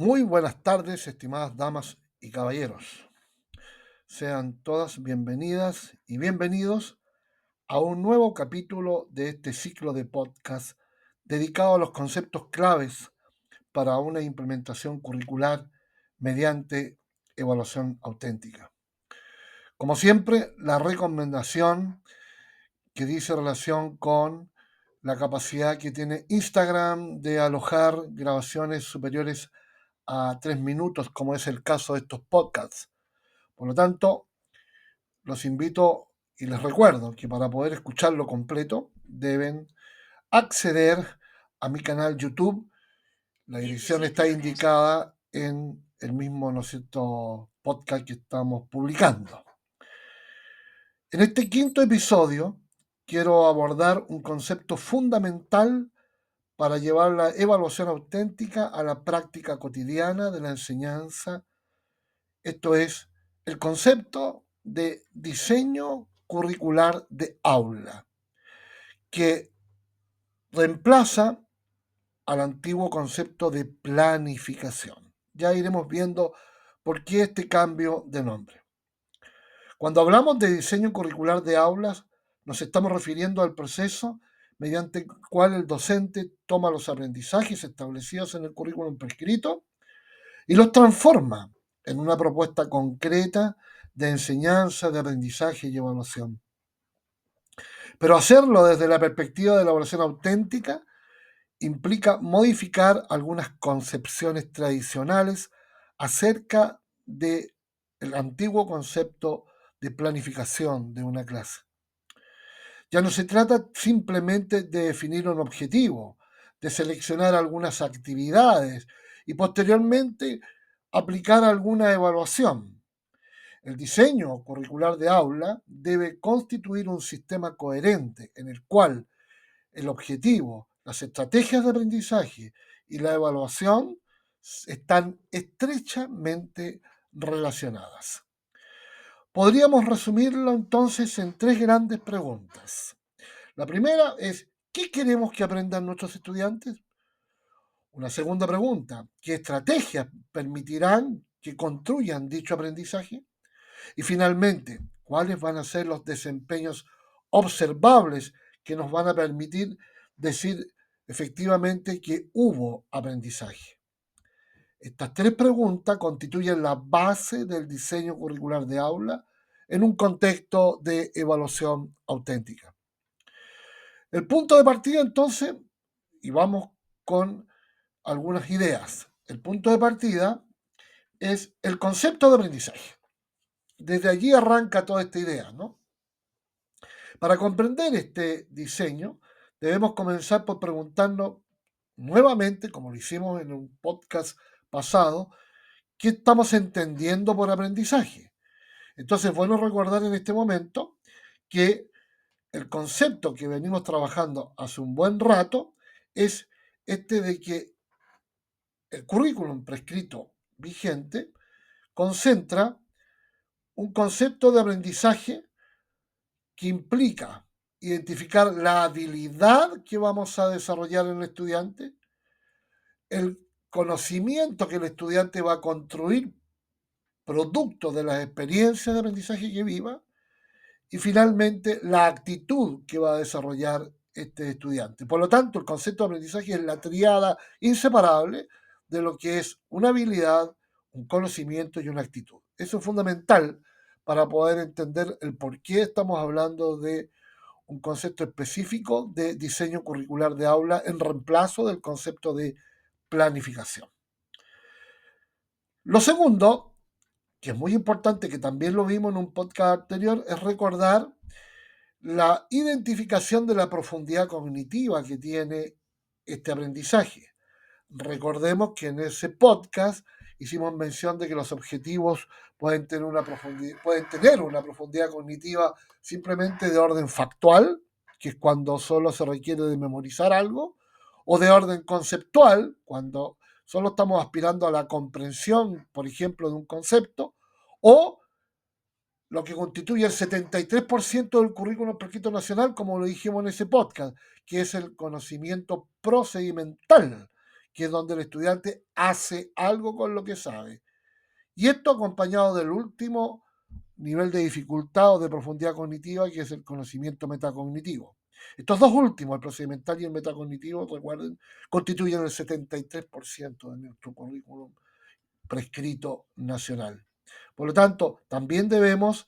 Muy buenas tardes, estimadas damas y caballeros. Sean todas bienvenidas y bienvenidos a un nuevo capítulo de este ciclo de podcast dedicado a los conceptos claves para una implementación curricular mediante evaluación auténtica. Como siempre, la recomendación que dice relación con la capacidad que tiene Instagram de alojar grabaciones superiores a 3 minutos, como es el caso de estos podcasts. Por lo tanto, los invito y les recuerdo que para poder escucharlo completo deben acceder a mi canal YouTube. La dirección está indicada en el mismo, ¿no es cierto?, podcast que estamos publicando. En este quinto episodio quiero abordar un concepto fundamental para llevar la evaluación auténtica a la práctica cotidiana de la enseñanza. Esto es el concepto de diseño curricular de aula, que reemplaza al antiguo concepto de planificación. Ya iremos viendo por qué este cambio de nombre. Cuando hablamos de diseño curricular de aulas, nos estamos refiriendo al proceso mediante el cual el docente toma los aprendizajes establecidos en el currículum prescrito y los transforma en una propuesta concreta de enseñanza, de aprendizaje y evaluación. Pero hacerlo desde la perspectiva de la evaluación auténtica implica modificar algunas concepciones tradicionales acerca del antiguo concepto de planificación de una clase. Ya no se trata simplemente de definir un objetivo, de seleccionar algunas actividades y posteriormente aplicar alguna evaluación. El diseño curricular de aula debe constituir un sistema coherente en el cual el objetivo, las estrategias de aprendizaje y la evaluación están estrechamente relacionadas. Podríamos resumirlo entonces en tres grandes preguntas. La primera es, ¿qué queremos que aprendan nuestros estudiantes? Una segunda pregunta, ¿qué estrategias permitirán que construyan dicho aprendizaje? Y finalmente, ¿cuáles van a ser los desempeños observables que nos van a permitir decir efectivamente que hubo aprendizaje? Estas tres preguntas constituyen la base del diseño curricular de aula en un contexto de evaluación auténtica. El punto de partida entonces, y vamos con algunas ideas. El punto de partida es el concepto de aprendizaje. Desde allí arranca toda esta idea, ¿no? Para comprender este diseño, debemos comenzar por preguntarnos nuevamente, como lo hicimos en un podcast pasado, ¿qué estamos entendiendo por aprendizaje? Entonces, es bueno recordar en este momento que el concepto que venimos trabajando hace un buen rato es este de que el currículum prescrito vigente concentra un concepto de aprendizaje que implica identificar la habilidad que vamos a desarrollar en el estudiante, el conocimiento que el estudiante va a construir producto de las experiencias de aprendizaje que viva y finalmente la actitud que va a desarrollar este estudiante. Por lo tanto, el concepto de aprendizaje es la tríada inseparable de lo que es una habilidad, un conocimiento y una actitud. Eso es fundamental para poder entender el por qué estamos hablando de un concepto específico de diseño curricular de aula en reemplazo del concepto de planificación. Lo segundo, que es muy importante, que también lo vimos en un podcast anterior, es recordar la identificación de la profundidad cognitiva que tiene este aprendizaje. Recordemos que en ese podcast hicimos mención de que los objetivos pueden tener una profundidad cognitiva simplemente de orden factual, que es cuando solo se requiere de memorizar algo, o de orden conceptual, cuando solo estamos aspirando a la comprensión, por ejemplo, de un concepto, o lo que constituye el 73% del currículum prescrito nacional, como lo dijimos en ese podcast, que es el conocimiento procedimental, que es donde el estudiante hace algo con lo que sabe. Y esto acompañado del último nivel de dificultad o de profundidad cognitiva, que es el conocimiento metacognitivo. Estos dos últimos, el procedimental y el metacognitivo, recuerden, constituyen el 73% de nuestro currículum prescrito nacional. Por lo tanto, también debemos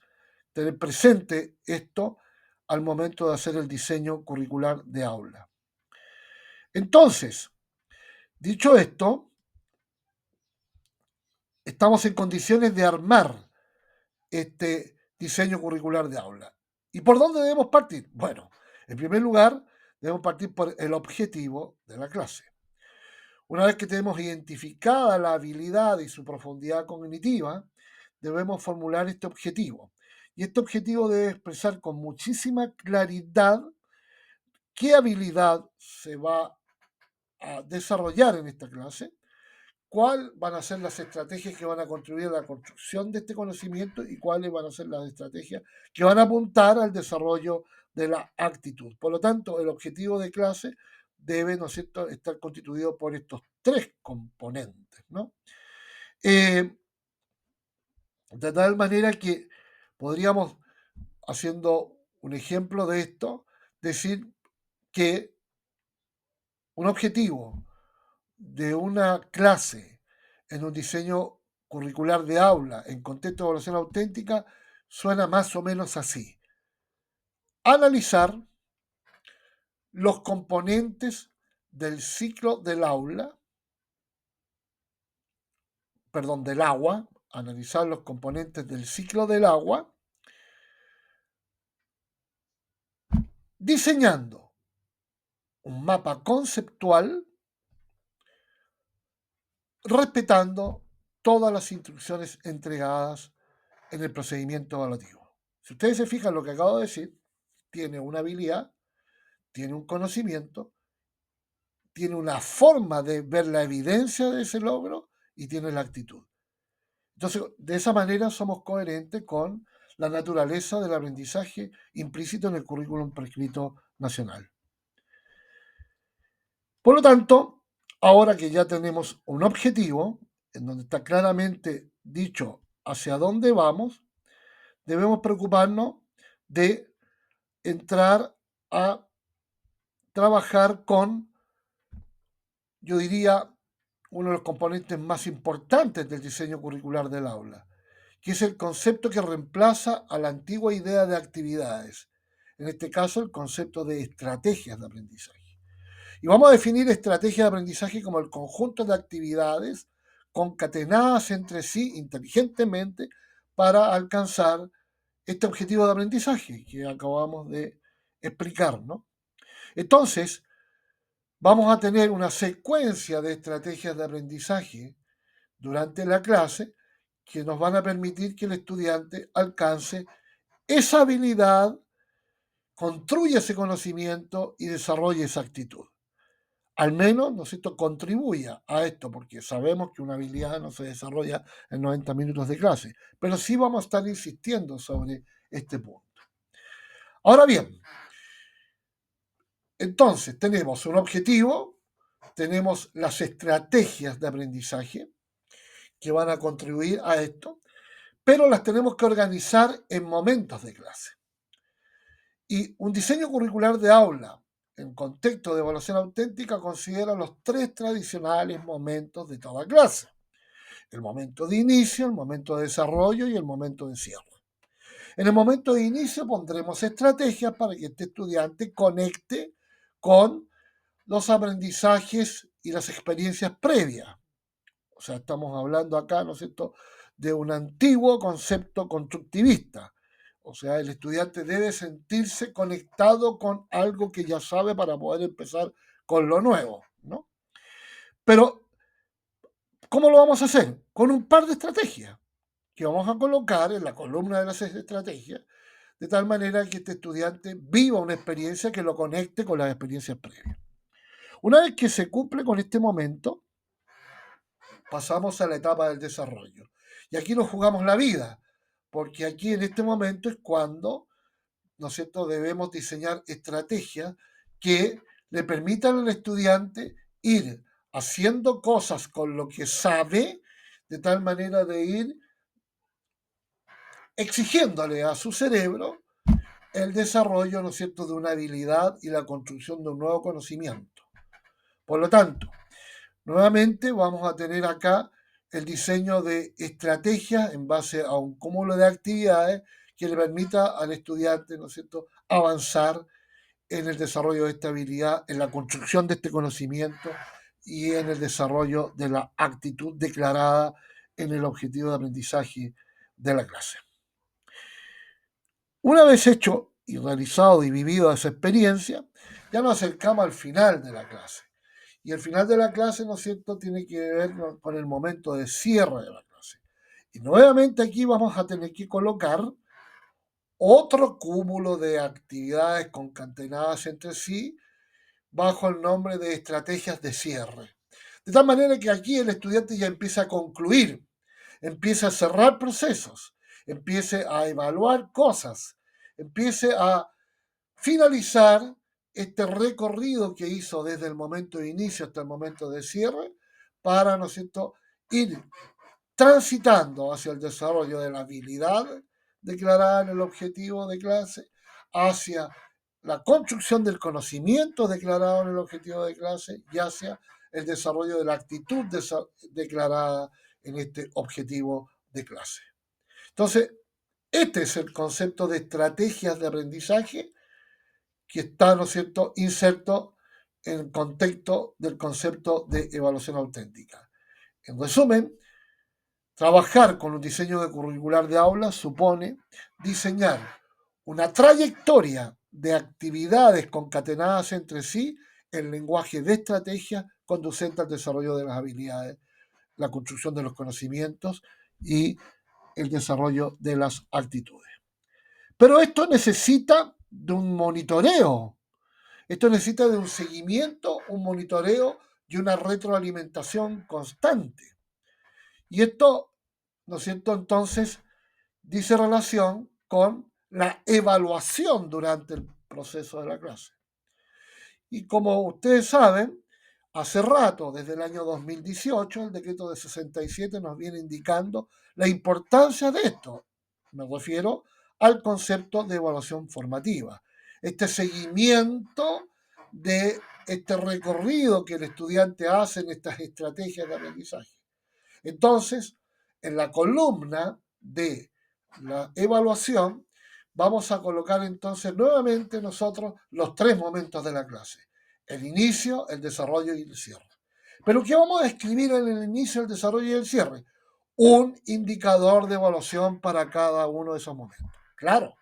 tener presente esto al momento de hacer el diseño curricular de aula. Entonces, dicho esto, estamos en condiciones de armar este diseño curricular de aula. ¿Y por dónde debemos partir? Bueno, en primer lugar, debemos partir por el objetivo de la clase. Una vez que tenemos identificada la habilidad y su profundidad cognitiva, debemos formular este objetivo. Y este objetivo debe expresar con muchísima claridad qué habilidad se va a desarrollar en esta clase, cuáles van a ser las estrategias que van a contribuir a la construcción de este conocimiento y cuáles van a ser las estrategias que van a apuntar al desarrollo de la actitud. Por lo tanto, el objetivo de clase debe, ¿no es cierto?, estar constituido por estos tres componentes, ¿no? De tal manera que podríamos, haciendo un ejemplo de esto, decir que un objetivo de una clase en un diseño curricular de aula en contexto de evaluación auténtica suena más o menos así. Analizar los componentes del ciclo del aula, perdón, del agua, analizar los componentes del ciclo del agua, diseñando un mapa conceptual, respetando todas las instrucciones entregadas en el procedimiento evaluativo. Si ustedes se fijan lo que acabo de decir, tiene una habilidad, tiene un conocimiento, tiene una forma de ver la evidencia de ese logro y tiene la actitud. Entonces, de esa manera somos coherentes con la naturaleza del aprendizaje implícito en el currículum prescrito nacional. Por lo tanto, ahora que ya tenemos un objetivo, en donde está claramente dicho hacia dónde vamos, debemos preocuparnos de entrar a trabajar con, yo diría, uno de los componentes más importantes del diseño curricular del aula, que es el concepto que reemplaza a la antigua idea de actividades, en este caso el concepto de estrategias de aprendizaje. Y vamos a definir estrategias de aprendizaje como el conjunto de actividades concatenadas entre sí inteligentemente para alcanzar este objetivo de aprendizaje que acabamos de explicar, ¿no? Entonces, vamos a tener una secuencia de estrategias de aprendizaje durante la clase que nos van a permitir que el estudiante alcance esa habilidad, construya ese conocimiento y desarrolle esa actitud. Al menos, ¿no es cierto?, contribuya a esto, porque sabemos que una habilidad no se desarrolla en 90 minutos de clase, pero sí vamos a estar insistiendo sobre este punto. Ahora bien, entonces tenemos un objetivo, tenemos las estrategias de aprendizaje que van a contribuir a esto, pero las tenemos que organizar en momentos de clase. Y un diseño curricular de aula en contexto de evaluación auténtica considera los tres tradicionales momentos de toda clase. El momento de inicio, el momento de desarrollo y el momento de cierre. En el momento de inicio pondremos estrategias para que este estudiante conecte con los aprendizajes y las experiencias previas. O sea, estamos hablando acá, ¿no es cierto?, de un antiguo concepto constructivista. O sea, el estudiante debe sentirse conectado con algo que ya sabe para poder empezar con lo nuevo, ¿no? Pero, ¿cómo lo vamos a hacer? Con un par de estrategias que vamos a colocar en la columna de las estrategias, de tal manera que este estudiante viva una experiencia que lo conecte con las experiencias previas. Una vez que se cumple con este momento, pasamos a la etapa del desarrollo. Y aquí nos jugamos la vida, porque aquí en este momento es cuando, ¿no es cierto?, debemos diseñar estrategias que le permitan al estudiante ir haciendo cosas con lo que sabe, de tal manera de ir exigiéndole a su cerebro el desarrollo, ¿no es cierto?, de una habilidad y la construcción de un nuevo conocimiento. Por lo tanto, nuevamente vamos a tener acá el diseño de estrategias en base a un cúmulo de actividades que le permita al estudiante, ¿no es cierto?, avanzar en el desarrollo de esta habilidad, en la construcción de este conocimiento y en el desarrollo de la actitud declarada en el objetivo de aprendizaje de la clase. Una vez hecho y realizado y vivido esa experiencia, ya nos acercamos al final de la clase. Y el final de la clase, ¿no es cierto?, tiene que ver con el momento de cierre de la clase. Y nuevamente aquí vamos a tener que colocar otro cúmulo de actividades concatenadas entre sí bajo el nombre de estrategias de cierre. De tal manera que aquí el estudiante ya empieza a concluir, empieza a cerrar procesos, empiece a evaluar cosas, empiece a finalizar este recorrido que hizo desde el momento de inicio hasta el momento de cierre para, ¿no es cierto?, ir transitando hacia el desarrollo de la habilidad declarada en el objetivo de clase, hacia la construcción del conocimiento declarado en el objetivo de clase y hacia el desarrollo de la actitud declarada en este objetivo de clase. Entonces, este es el concepto de estrategias de aprendizaje que está, ¿no es cierto?, inserto en el contexto del concepto de evaluación auténtica. En resumen, trabajar con un diseño de curricular de aula supone diseñar una trayectoria de actividades concatenadas entre sí en lenguaje de estrategia conducente al desarrollo de las habilidades, la construcción de los conocimientos y el desarrollo de las actitudes. Pero esto necesita de un monitoreo, esto necesita de un seguimiento, un monitoreo y una retroalimentación constante. Y esto, ¿no es cierto?, entonces dice relación con la evaluación durante el proceso de la clase. Y como ustedes saben, hace rato, desde el año 2018, el decreto de 67 nos viene indicando la importancia de esto. Me refiero al concepto de evaluación formativa. Este seguimiento de este recorrido que el estudiante hace en estas estrategias de aprendizaje. Entonces, en la columna de la evaluación, vamos a colocar entonces nuevamente nosotros los tres momentos de la clase: el inicio, el desarrollo y el cierre. Pero ¿qué vamos a escribir en el inicio, el desarrollo y el cierre? Un indicador de evaluación para cada uno de esos momentos. Claro,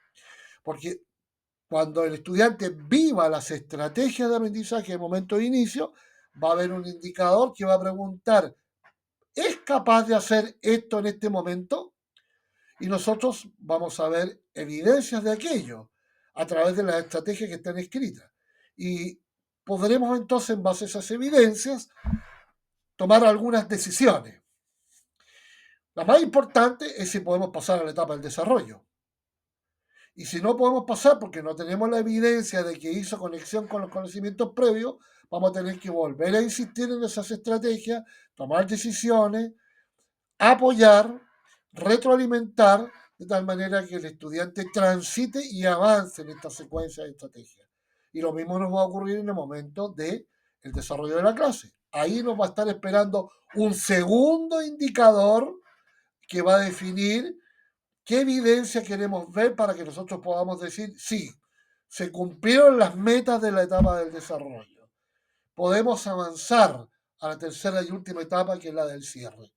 porque cuando el estudiante viva las estrategias de aprendizaje en el momento de inicio, va a haber un indicador que va a preguntar: ¿es capaz de hacer esto en este momento? Y nosotros vamos a ver evidencias de aquello a través de las estrategias que están escritas. Y podremos entonces, en base a esas evidencias, tomar algunas decisiones. La más importante es si podemos pasar a la etapa del desarrollo. Y si no podemos pasar porque no tenemos la evidencia de que hizo conexión con los conocimientos previos, vamos a tener que volver a insistir en esas estrategias, tomar decisiones, apoyar, retroalimentar, de tal manera que el estudiante transite y avance en esta secuencia de estrategias. Y lo mismo nos va a ocurrir en el momento del desarrollo de la clase. Ahí nos va a estar esperando un segundo indicador que va a definir qué evidencia queremos ver para que nosotros podamos decir: sí, se cumplieron las metas de la etapa del desarrollo. Podemos avanzar a la tercera y última etapa, que es la del cierre.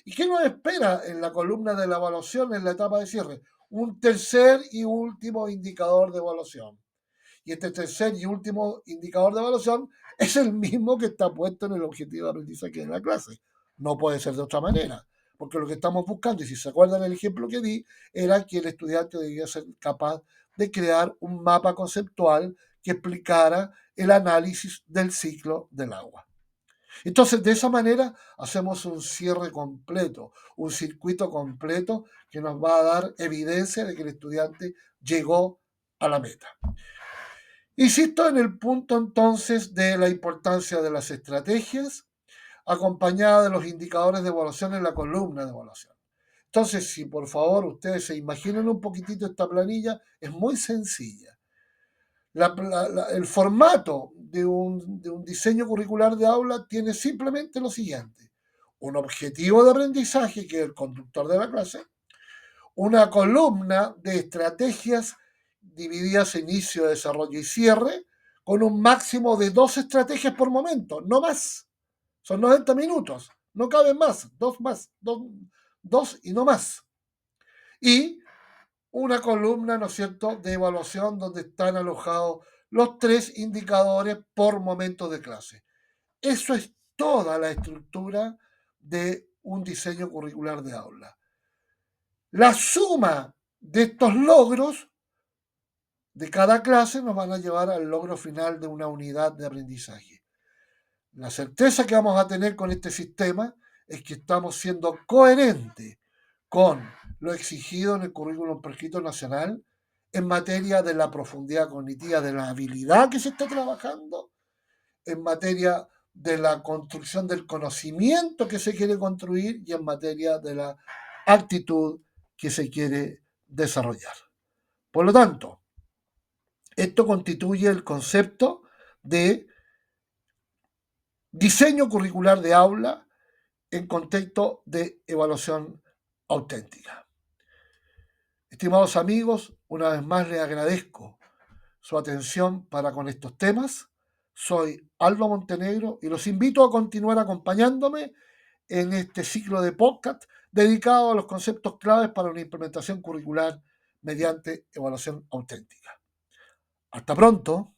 ¿Y qué nos espera en la columna de la evaluación en la etapa de cierre? Un tercer y último indicador de evaluación. Y este tercer y último indicador de evaluación es el mismo que está puesto en el objetivo de aprendizaje de la clase. No puede ser de otra manera, porque lo que estamos buscando, y si se acuerdan el ejemplo que di, era que el estudiante debía ser capaz de crear un mapa conceptual que explicara el análisis del ciclo del agua. Entonces, de esa manera hacemos un cierre completo, un circuito completo que nos va a dar evidencia de que el estudiante llegó a la meta. Insisto en el punto entonces de la importancia de las estrategias, acompañada de los indicadores de evaluación en la columna de evaluación. Entonces, si por favor ustedes se imaginan un poquitito esta planilla, es muy sencilla. El formato de un diseño curricular de aula tiene simplemente lo siguiente: un objetivo de aprendizaje, que es el conductor de la clase, una columna de estrategias divididas en inicio, desarrollo y cierre, con un máximo de 2 estrategias por momento, no más. Son 90 minutos, no caben más, dos y no más. Y una columna, ¿no es cierto?, de evaluación donde están alojados los 3 indicadores por momento de clase. Eso es toda la estructura de un diseño curricular de aula. La suma de estos logros de cada clase nos van a llevar al logro final de una unidad de aprendizaje. La certeza que vamos a tener con este sistema es que estamos siendo coherentes con lo exigido en el currículum prescrito nacional en materia de la profundidad cognitiva, de la habilidad que se está trabajando, en materia de la construcción del conocimiento que se quiere construir y en materia de la actitud que se quiere desarrollar. Por lo tanto, esto constituye el concepto de diseño curricular de aula en contexto de evaluación auténtica. Estimados amigos, una vez más les agradezco su atención para con estos temas. Soy Aldo Montenegro y los invito a continuar acompañándome en este ciclo de podcast dedicado a los conceptos claves para una implementación curricular mediante evaluación auténtica. Hasta pronto.